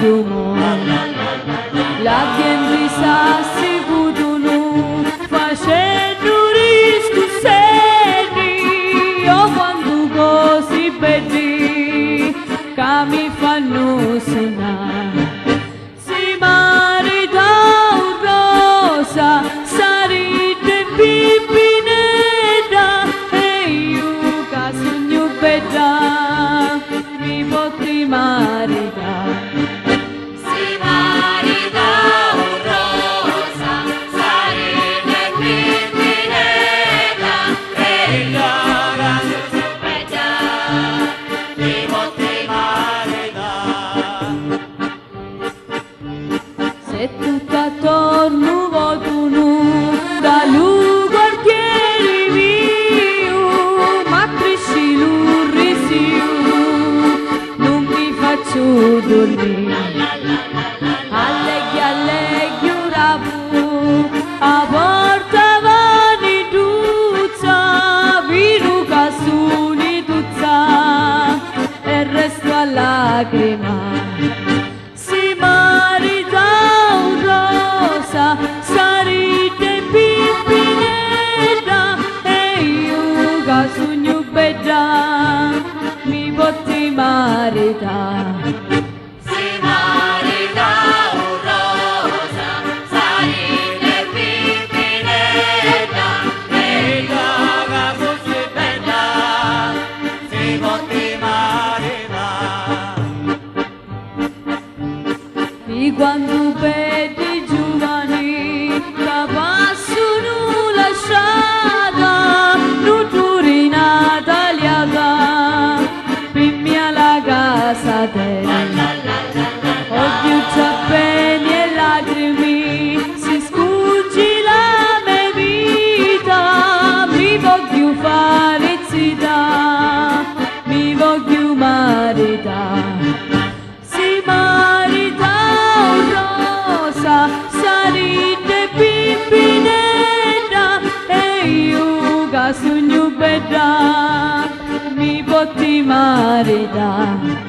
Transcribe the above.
dumo la gente sa si pudono facendo riscusseni io quando così belli che mi fanno suonare si marita un rosa sarete pipinetta e io che sogno bella mi potrei maritare si marita un rosa sarete pipinetta e io che sogno bella mi potrei maritare se tutto attorno votono da lui quartiere mio ma cresci l'urrisio non mi faccio dormire alleghi rapu a porta vani tuzza vino cassuni tuzza e resto a lacrima si marita un rosa sarete pipinetta e io che sogno bella mi potrei maritare si marita un rosa sarete pipinetta e io che sogno bella si potrei maritare e quando vedi giovani che passano la strada non turina tagliata pimmia la casa terra odio già bene e lacrime si sfuggi la mia vita mi voglio fare zita mi voglio maritare si marita un rosa sarete pipinetta e io che sogno bella mi potrei maritare